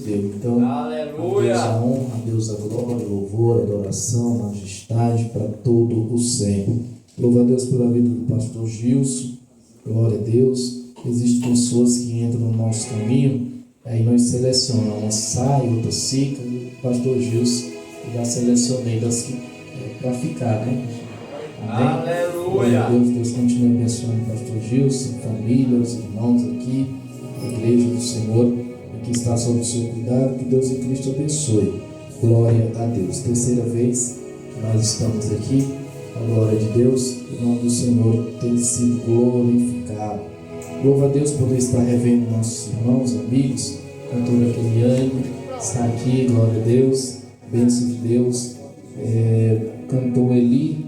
dele. Então, aleluia. A Deus a honra, a Deus a glória, louvor, adoração, majestade para todo o sempre. Louva a Deus pela vida do pastor Gilson. Glória a Deus. Existem pessoas que entram no nosso caminho, aí nós selecionamos, uma sai, outra fica, e o pastor Gilson já selecionei das que para ficar, né? Amém? Aleluia! Deus continue abençoando o pastor Gilson, família, os irmãos aqui, a igreja do Senhor, que está sob o seu cuidado, que Deus em Cristo abençoe. Glória a Deus. Terceira vez que nós estamos aqui, a glória de Deus, o nome do Senhor tem sido glorificado. Louva a Deus por poder estar revendo nossos irmãos, amigos, cantora Keliane, está aqui, glória a Deus, bênção de Deus, cantor Eli,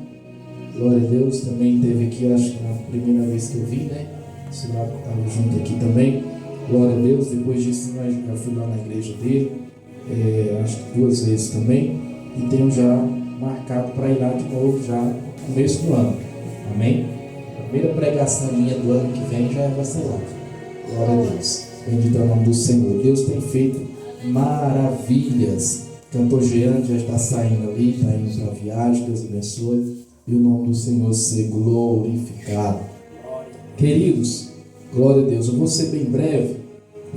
glória a Deus, também teve aqui, acho que na primeira vez que eu vi, né? O Senhor estava junto aqui também, glória a Deus. Depois disso eu já fui lá na igreja dele, acho que 2 vezes também, e tenho já marcado para ir lá de novo já no começo do ano, amém? A primeira pregação minha do ano que vem já vai ser lá, glória a Deus, bendito é o nome do Senhor. Deus tem feito maravilhas. Cantor Jean já está saindo ali, está indo para a viagem, Deus abençoe, e o nome do Senhor ser glorificado. Queridos, glória a Deus, eu vou ser bem breve,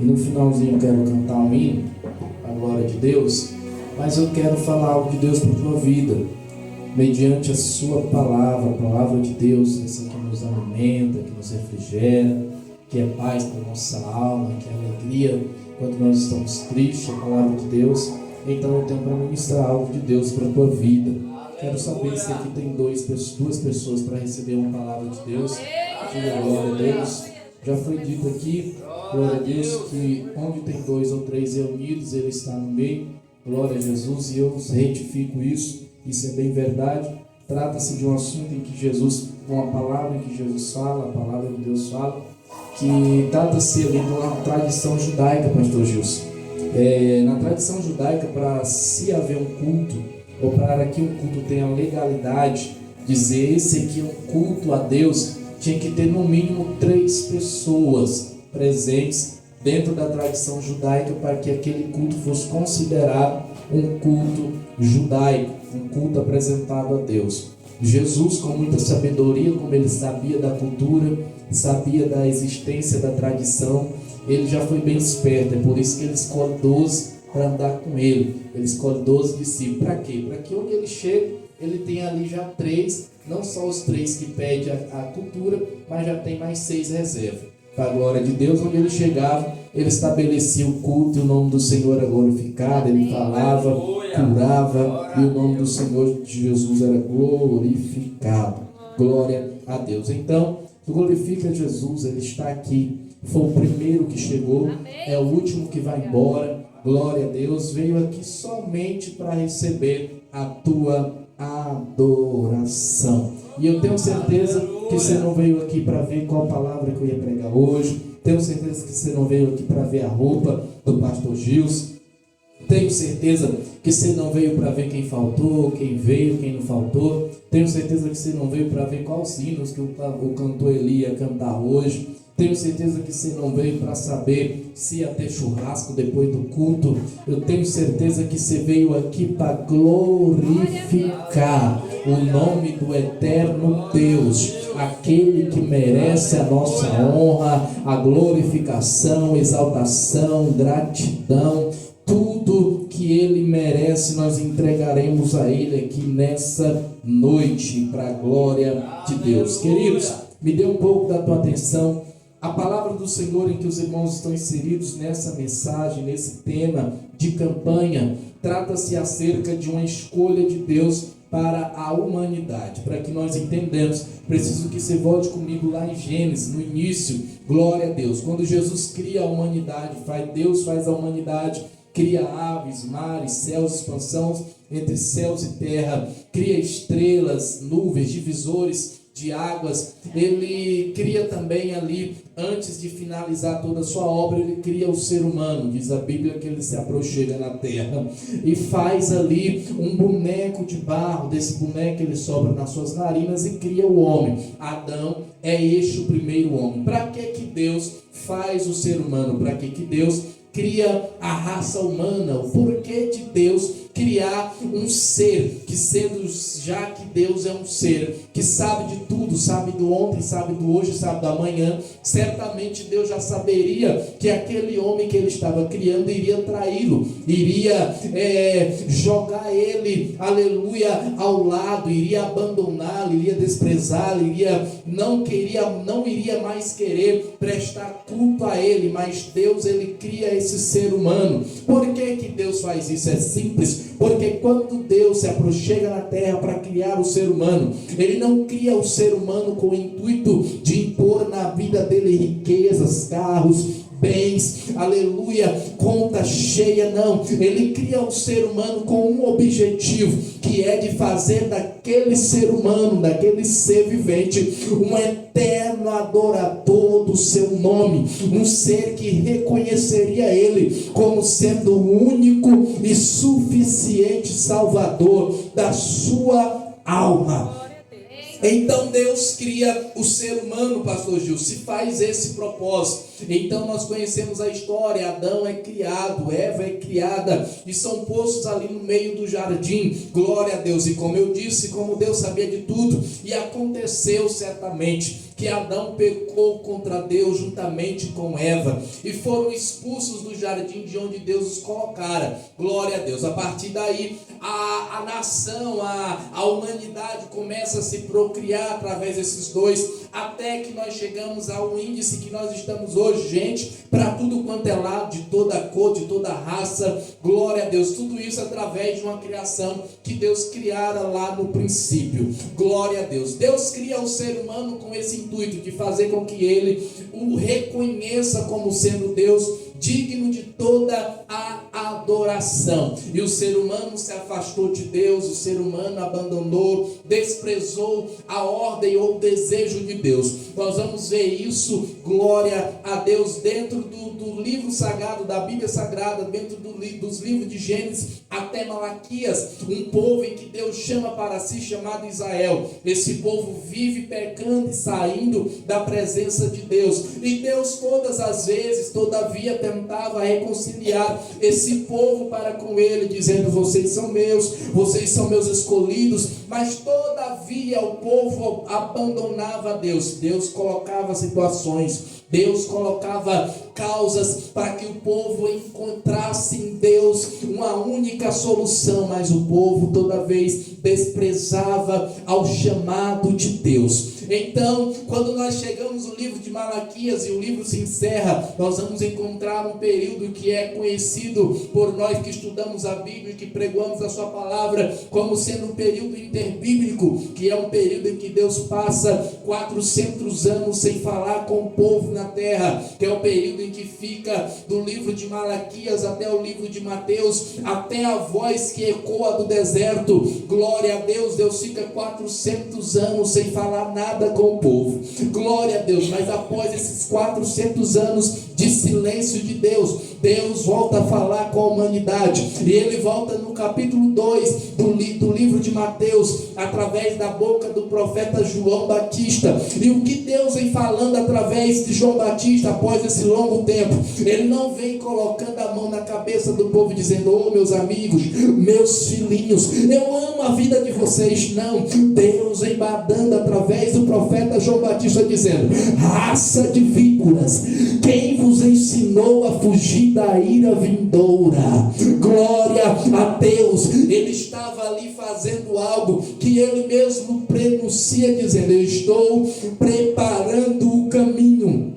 e no finalzinho eu quero cantar um hino, a glória de Deus, mas eu quero falar algo de Deus para a tua vida, mediante a sua palavra, a palavra de Deus, essa que nos alimenta, que nos refrigera, que é paz para a nossa alma, que é alegria quando nós estamos tristes, a palavra de Deus. Então eu tenho para ministrar algo de Deus para a tua vida. Quero saber se aqui tem duas pessoas para receber uma palavra de Deus. Glória a Deus. Já foi dito aqui, glória a Deus, que onde tem 2 ou 3 reunidos, Ele está no meio. Glória a Jesus, e eu retifico isso. Isso é bem verdade. Trata-se de um assunto em que Jesus, uma palavra em que Jesus fala, a palavra de Deus fala, que trata-se ali de uma tradição judaica, pastor Gilson. Na tradição judaica, para se haver um culto, ou para que um culto tenha legalidade, dizer esse aqui é um culto a Deus, tinha que ter no mínimo 3 pessoas presentes dentro da tradição judaica para que aquele culto fosse considerado um culto judaico, um culto apresentado a Deus. Jesus, com muita sabedoria, como ele sabia da cultura, sabia da existência da tradição, ele já foi bem esperto. É por isso que ele escolhe 12 para andar com ele. Ele escolhe 12 discípulos. Para quê? Para que onde ele chega, ele tem ali já 3, não só os 3 que pedem a cultura, mas já tem mais 6 reservas. Para a glória de Deus, onde ele chegava, ele estabelecia o culto e o nome do Senhor era glorificado, ele falava, curava, e o nome do Senhor de Jesus era glorificado. Glória a Deus. Então, glorifica Jesus, ele está aqui. Foi o primeiro que chegou, é o último que vai embora. Glória a Deus, veio aqui somente para receber a tua adoração. E eu tenho certeza que você não veio aqui para ver qual palavra que eu ia pregar hoje. Tenho certeza que você não veio aqui para ver a roupa do pastor Gilson. Tenho certeza que você não veio para ver quem faltou, quem veio, quem não faltou. Tenho certeza que você não veio para ver quais hinos que o cantor Eli ia cantar hoje. Tenho certeza que você não veio para saber se ia ter churrasco depois do culto. Eu tenho certeza que você veio aqui para glorificar o nome do eterno Deus, aquele que merece a nossa honra, a glorificação, exaltação, gratidão. Tudo que Ele merece, nós entregaremos a Ele aqui nessa noite, para a glória de Deus. Queridos, me dê um pouco da tua atenção. A palavra do Senhor em que os irmãos estão inseridos nessa mensagem, nesse tema de campanha, trata-se acerca de uma escolha de Deus para a humanidade. Para que nós entendamos, preciso que você volte comigo lá em Gênesis, no início. Glória a Deus. Quando Jesus cria a humanidade, Deus faz a humanidade, cria aves, mares, céus, expansão entre céus e terra, cria estrelas, nuvens, divisores de águas. Ele cria também ali, antes de finalizar toda a sua obra, ele cria o ser humano. Diz a Bíblia que ele se aproxima na terra e faz ali um boneco de barro. Desse boneco ele sopra nas suas narinas e cria o homem. Adão é este o primeiro homem. Para que Deus faz o ser humano? Para que Deus cria a raça humana, o porquê de Deus criar um ser, que sendo, já que Deus é um ser que sabe de tudo, sabe do ontem, sabe do hoje, sabe do amanhã, certamente Deus já saberia que aquele homem que ele estava criando iria traí-lo, iria jogar ele, aleluia, ao lado, iria abandoná-lo, iria desprezá-lo, não iria mais querer prestar culto a ele, mas Deus, ele cria esse ser humano. Por que Deus faz isso? É simples, porque quando Deus se aproxima na terra para criar o ser humano, ele não cria o ser humano com o intuito de impor na vida dele riquezas, carros, bens, aleluia, conta cheia, não. Ele cria o ser humano com um objetivo, que é de fazer daquele ser humano, daquele ser vivente, um eterno adorador do seu nome, um ser que reconheceria ele como sendo o único e suficiente Salvador da sua alma. Então Deus cria o ser humano, pastor Gil, se faz esse propósito. Então nós conhecemos a história, Adão é criado, Eva é criada, e são postos ali no meio do jardim, glória a Deus. E como eu disse, como Deus sabia de tudo, e aconteceu certamente que Adão pecou contra Deus juntamente com Eva, e foram expulsos do jardim de onde Deus os colocara, glória a Deus. A partir daí, a nação, a humanidade começa a se procriar através desses dois, até que nós chegamos ao índice que nós estamos hoje, gente, para tudo quanto é lado, de toda cor, de toda raça, glória a Deus. Tudo isso através de uma criação que Deus criara lá no princípio, glória a Deus. Deus cria o ser humano com esse intuito de fazer com que ele o reconheça como sendo Deus, digno de toda a adoração. E o ser humano se afastou de Deus, o ser humano abandonou, desprezou a ordem ou o desejo de Deus. Nós vamos ver isso, glória a Deus, dentro do livro sagrado, da Bíblia Sagrada, dentro dos livros de Gênesis até Malaquias, um povo em que Deus chama para si, chamado Israel. Esse povo vive pecando e saindo da presença de Deus, e Deus todas as vezes, todavia, tentava reconciliar esse povo para com ele, dizendo: vocês são meus escolhidos. Mas todavia o povo abandonava Deus. Deus colocava situações, Deus colocava causas para que o povo encontrasse em Deus uma única solução, mas o povo toda vez desprezava ao chamado de Deus. Então, quando nós chegamos no livro de Malaquias e o livro se encerra, nós vamos encontrar um período que é conhecido por nós que estudamos a Bíblia e que pregamos a sua palavra como sendo um período interbíblico, que é um período em que Deus passa 400 anos sem falar com o povo na terra, que é o período em que fica do livro de Malaquias até o livro de Mateus, até a voz que ecoa do deserto, glória a Deus. Deus fica 400 anos sem falar nada com o povo, glória a Deus. Mas após esses 400 anos de silêncio de Deus, Deus volta a falar com a humanidade, e ele volta no capítulo 2 do livro de Mateus, através da boca do profeta João Batista. E o que Deus vem falando através de João Batista, após esse longo tempo, ele não vem colocando a mão na cabeça do povo dizendo: oh, meus amigos, meus filhinhos, eu amo a vida de vocês. Não, Deus vem badando através do profeta João Batista dizendo: raça de víboras, quem vos ensinou a fugir da ira vindoura? Glória a Deus. Ele estava ali fazendo algo que ele mesmo prenuncia, dizendo: eu estou preparando o caminho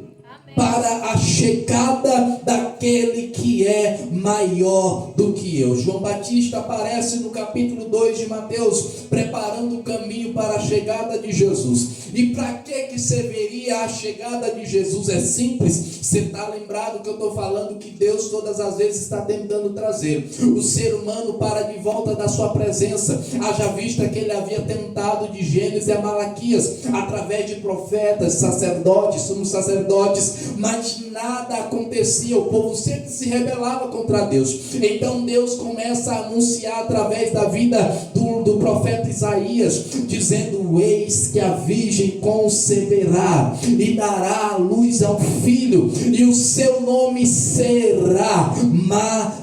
para a chegada daquele que é maior do que eu. João Batista aparece no capítulo 2 de Mateus, preparando o caminho para a chegada de Jesus. E para que serviria a chegada de Jesus? É simples. Você está lembrado que eu estou falando que Deus todas as vezes está tentando trazer o ser humano para de volta da sua presença. Haja vista que ele havia tentado de Gênesis a Malaquias, através de profetas, sacerdotes, sumos sacerdotes, mas nada acontecia. O povo sempre se rebelava contra Deus. Então Deus começa a anunciar através da vida do profeta Isaías, dizendo: dizendo: eis que a virgem conceberá e dará à luz a um filho, e o seu nome será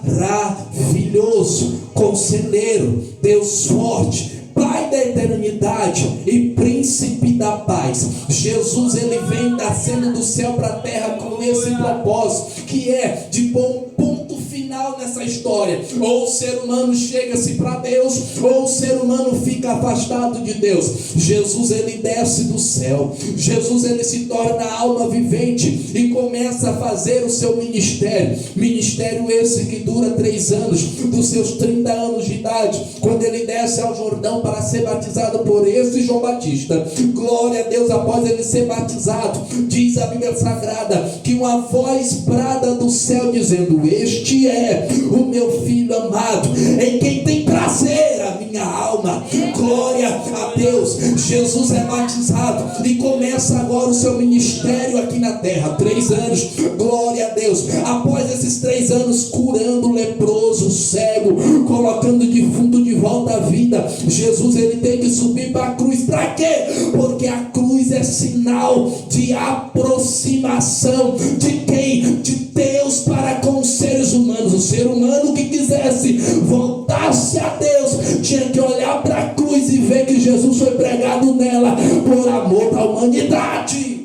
Maravilhoso, Conselheiro, Deus Forte, Pai da eternidade e Príncipe da paz. Jesus, ele vem descendo do céu para a terra com esse propósito, que é de pôr um ponto final nessa história. Ou o ser humano chega-se para Deus, ou o ser humano fica afastado de Deus. Jesus, ele desce do céu. Jesus, ele se torna alma vivente e começa a fazer o seu ministério. Ministério esse que dura 3 anos, dos seus 30 anos de idade, quando ele desce ao Jordão para ser batizado por esse João Batista. Glória a Deus. Após ele ser batizado, diz a Bíblia Sagrada que uma voz brada do céu dizendo: este é o meu filho amado, em quem tem prazer a minha alma. Glória a Deus. Jesus é batizado e começa agora o seu ministério aqui na terra. 3 anos, glória a Deus. Após esses 3 anos, curando leproso, cego, colocando defunto de volta à vida, Jesus, ele tem que subir para a cruz. Para quê? Porque a cruz é sinal de aproximação de quem? De Deus para com os seres humanos. O ser humano que quisesse voltar-se a Deus tinha que olhar para a cruz e ver que Jesus foi pregado nela por amor da humanidade.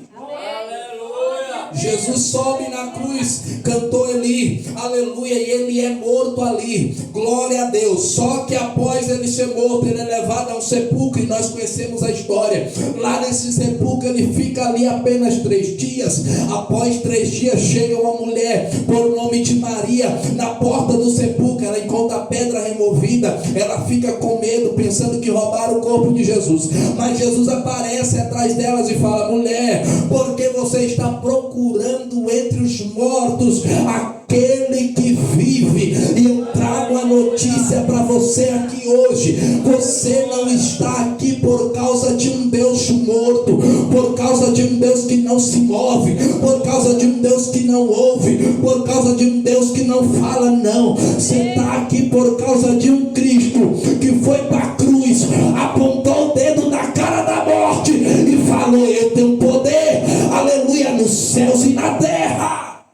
Jesus sobe na cruz, cantou Eli, aleluia, e ele é morto ali, glória a Deus. Só que após ele ser morto, ele é levado a um sepulcro, e nós conhecemos a história. Lá nesse sepulcro ele fica ali apenas 3 dias. Após 3 dias chega uma mulher por nome de Maria na porta do sepulcro. Ela encontra a pedra removida, ela fica com medo, pensando que roubaram o corpo de Jesus. Mas Jesus aparece atrás delas e fala: mulher, por que você está procurando entre os mortos aquele que vive? E eu trago a notícia para você aqui hoje: você não está aqui por causa de um Deus morto, por causa de um Deus que não se move, por causa de um Deus que não ouve, por causa de um Deus que não fala, não. Você está aqui por causa de um Cristo que foi para a cruz, apontou o dedo na cara da morte e falou: eu tenho poder, aleluia, nos céus e na terra.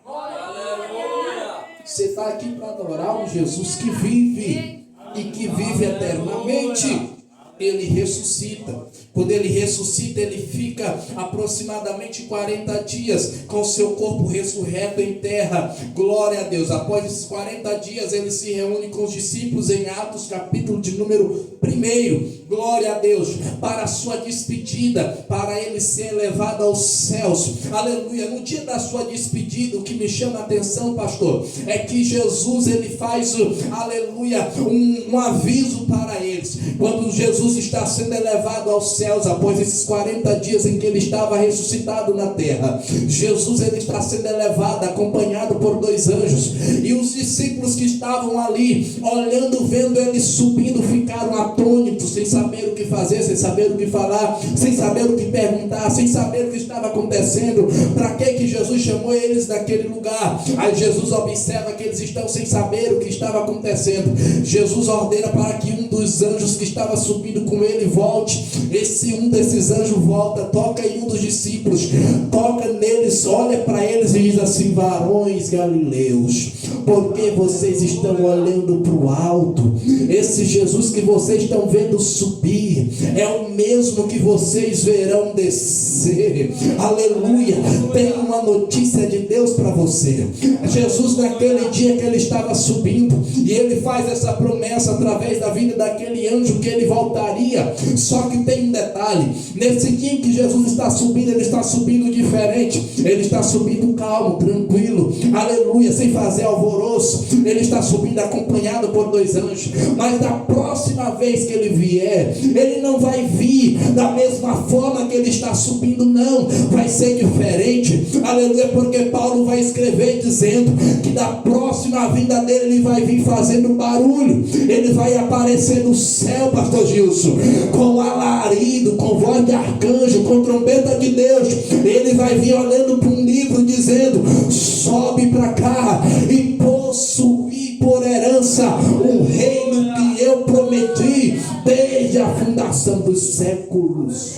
Você está aqui para adorar um Jesus que vive e que vive eternamente. Ele ressuscita. Quando ele ressuscita, ele fica aproximadamente 40 dias com seu corpo ressurreto em terra. Glória a Deus. Após esses 40 dias, ele se reúne com os discípulos em Atos, capítulo de número 1. Glória a Deus. Para a sua despedida, para ele ser levado aos céus. Aleluia. No dia da sua despedida, o que me chama a atenção, pastor, é que Jesus, ele faz, aleluia, um aviso para eles. Quando Jesus está sendo elevado aos céus, após esses 40 dias em que ele estava ressuscitado na terra, Jesus, ele está sendo elevado, acompanhado por 2 anjos, e os discípulos que estavam ali, olhando, vendo ele subindo, ficaram atônitos, sem saber o que fazer, sem saber o que falar, sem saber o que perguntar, sem saber o que estava acontecendo. Para que Jesus chamou eles daquele lugar? Aí Jesus observa que eles estão sem saber o que estava acontecendo. Jesus ordena para que um dos anjos que estava subindo com ele volte. Esse um desses anjos volta, toca em um dos discípulos, toca neles, olha para eles e diz assim: varões galileus, por que vocês estão olhando para o alto? Esse Jesus que vocês estão vendo subir é o mesmo que vocês verão descer. Aleluia. Tem uma notícia de Deus para você. Jesus, naquele dia que ele estava subindo, e ele faz essa promessa através da vida daquele anjo que ele voltaria. Só que tem um detalhe: nesse dia em que Jesus está subindo, ele está subindo diferente. Ele está subindo calmo, tranquilo, aleluia, sem fazer alvoroço. Ele está subindo acompanhado por 2 anjos. Mas da próxima vez que ele vier, ele não vai vir da mesma forma que ele está subindo, não. Vai ser diferente, aleluia, porque Paulo vai escrever dizendo que da próxima vinda dele, ele vai vir fazendo barulho. Ele vai aparecer no céu, pastor Gilson, com alarido, com voz de arcanjo, com trombeta de Deus. Ele vai vir olhando para um livro dizendo: sobe para cá e possuir por herança um reino que eu prometi desde a fundação passando os séculos.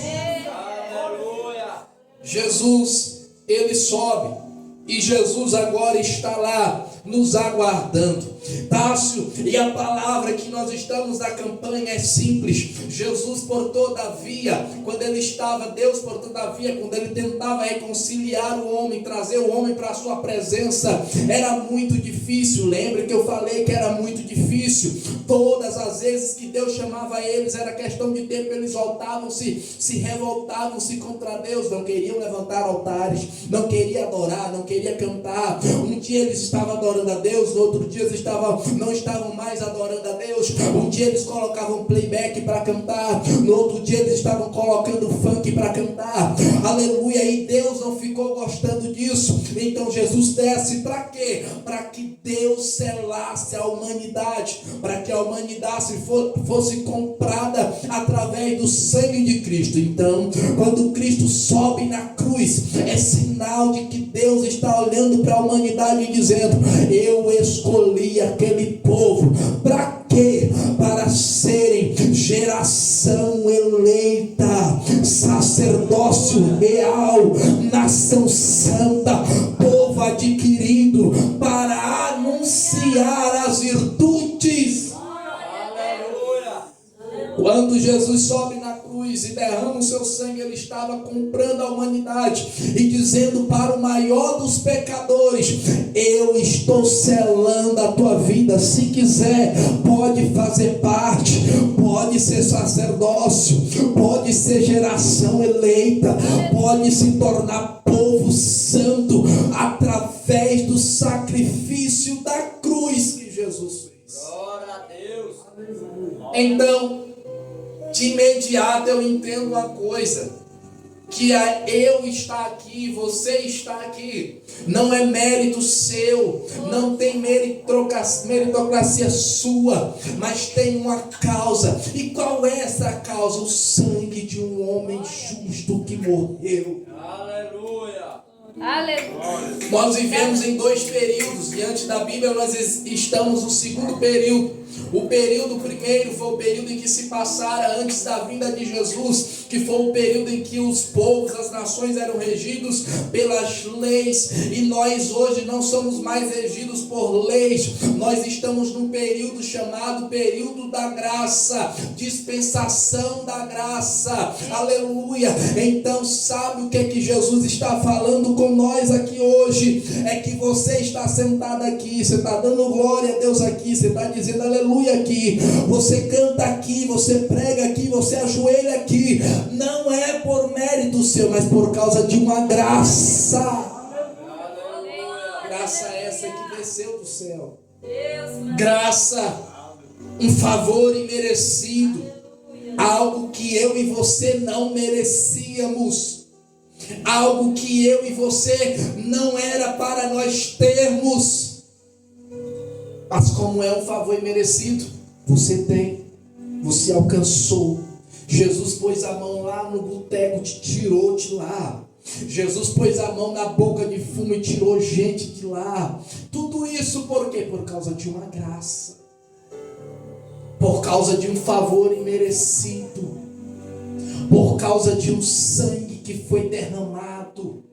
Jesus, ele sobe, e Jesus agora está lá nos aguardando. Tássio, e a palavra que nós estamos na campanha é simples. Jesus, por todavia, quando ele estava, Deus, por todavia, quando ele tentava reconciliar o homem, trazer o homem para a sua presença, era muito difícil. Lembra que eu falei que era muito difícil? Todas as vezes que Deus chamava eles, era questão de tempo, eles voltavam-se, se revoltavam-se contra Deus, não queriam levantar altares, não queriam adorar, não queriam cantar. Um dia eles estavam adorando a Deus, no outro dia eles não estavam mais adorando a Deus. Um dia eles colocavam playback para cantar, no outro dia eles estavam colocando funk para cantar. Aleluia. E Deus não ficou gostando disso. Então Jesus desce para quê? Para que Deus selasse a humanidade, para que a humanidade fosse comprada através do sangue de Cristo. Então, quando Cristo sobe na cruz, é sinal de que Deus está olhando para a humanidade e dizendo: eu escolhi aquele povo. Para quê? Para serem geração eleita, sacerdócio real, nação santa, povo adquirido, para anunciar as virtudes. Quando Jesus sobe na cruz e derrama o seu sangue, ele estava comprando a humanidade e dizendo para o maior dos pecadores: eu estou selando a tua vida. Se quiser, pode fazer parte, pode ser sacerdócio, pode ser geração eleita, pode se tornar povo santo através do sacrifício da cruz que Jesus fez. Glória a Deus. Então, de imediato eu entendo uma coisa, que eu estar aqui, você está aqui, não é mérito seu, não tem meritocracia sua, mas tem uma causa. E qual é essa causa? O sangue de um homem justo que morreu. Aleluia. Aleluia. Nós vivemos em 2 períodos. Diante da Bíblia nós estamos no segundo período. O período primeiro foi o período em que se passara antes da vinda de Jesus, que foi o período em que os povos, as nações eram regidos pelas leis, e nós hoje não somos mais regidos por leis. Nós estamos num período chamado período da graça, dispensação da graça. Aleluia. Então sabe o que é que Jesus está falando com nós aqui hoje? É que você está sentado aqui, você está dando glória a Deus aqui, você está dizendo aleluia aqui, você canta aqui, você prega aqui, você ajoelha aqui, não é por mérito seu, mas por causa de uma graça. Graça essa que desceu do céu. Graça, um favor imerecido, algo que eu e você não merecíamos, algo que eu e você não era para nós termos. Mas como é um favor imerecido, você tem, você alcançou. Jesus pôs a mão lá no boteco, te tirou de lá. Jesus pôs a mão na boca de fumo e tirou gente de lá. Tudo isso por quê? Por causa de uma graça, por causa de um favor imerecido, por causa de um sangue que foi derramado,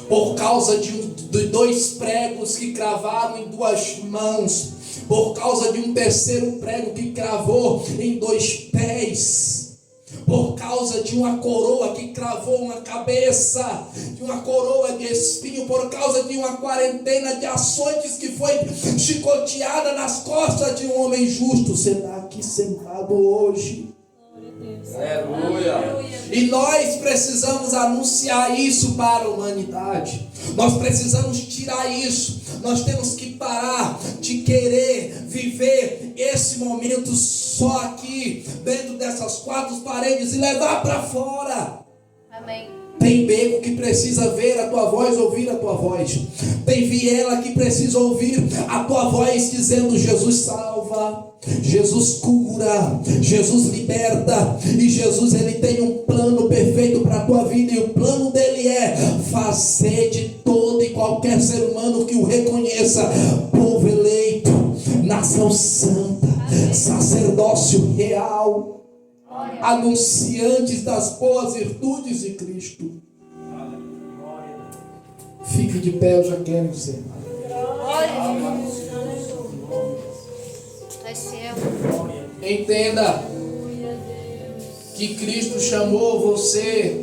por causa de 2 pregos que cravaram em 2 mãos, por causa de um terceiro prego que cravou em 2 pés, por causa de uma coroa que cravou uma cabeça, de uma coroa de espinho, por causa de uma quarentena de açoites que foi chicoteada nas costas de um homem justo. Você está aqui sentado hoje. Aleluia. E nós precisamos anunciar isso para a humanidade. Nós precisamos tirar isso. Nós temos que parar de querer viver esse momento só aqui, dentro dessas 4 paredes, e levar para fora. Amém. Tem beco que precisa ver a tua voz, ouvir a tua voz. Tem viela que precisa ouvir a tua voz dizendo: Jesus salva, Jesus cura, Jesus liberta. E Jesus, ele tem um plano perfeito para a tua vida. E o plano dele é fazer de todo e qualquer ser humano que o reconheça povo eleito, nação santa, sacerdócio real. anunciantes das boas virtudes de Cristo. Fique de pé, eu já quero encerrar. Entenda que Cristo chamou você.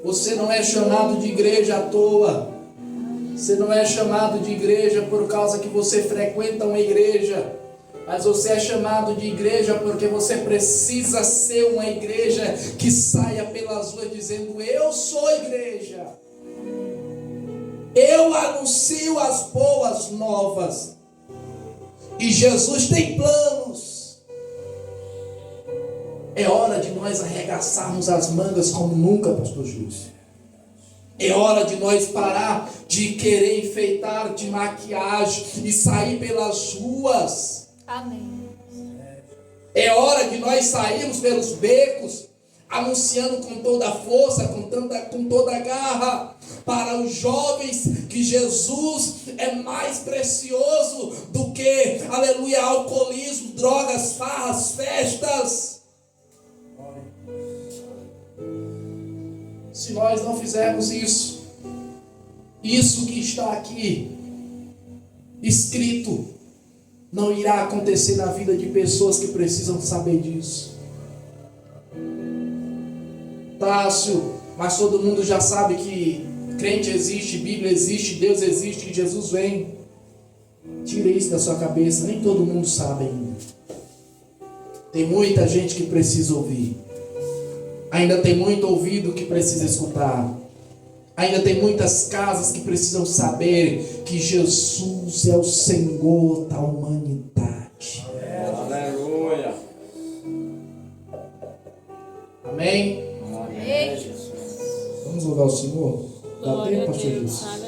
Você não é chamado de igreja à toa. Você não é chamado de igreja por causa que você frequenta uma igreja. Mas você é chamado de igreja porque você precisa ser uma igreja que saia pelas ruas dizendo: eu sou igreja. Eu anuncio as boas novas. E Jesus tem planos. É hora de nós arregaçarmos as mangas como nunca, pastor Gilson. É hora de nós parar de querer enfeitar de maquiagem e sair pelas ruas. Amém. É hora de nós sairmos pelos becos, anunciando com toda a força, com toda a garra, para os jovens que Jesus é mais precioso do que, aleluia, alcoolismo, drogas, farras, festas. Se nós não fizermos isso que está aqui escrito, não irá acontecer na vida de pessoas que precisam saber disso. Tássio, mas todo mundo já sabe que crente existe, Bíblia existe, Deus existe, que Jesus vem. Tira isso da sua cabeça, nem todo mundo sabe ainda. Tem muita gente que precisa ouvir. Ainda tem muito ouvido que precisa escutar. Ainda tem muitas casas que precisam saber que Jesus é o Senhor da humanidade. Aleluia. Amém? Amém. Vamos louvar o Senhor? Dá tempo, pastor Jesus?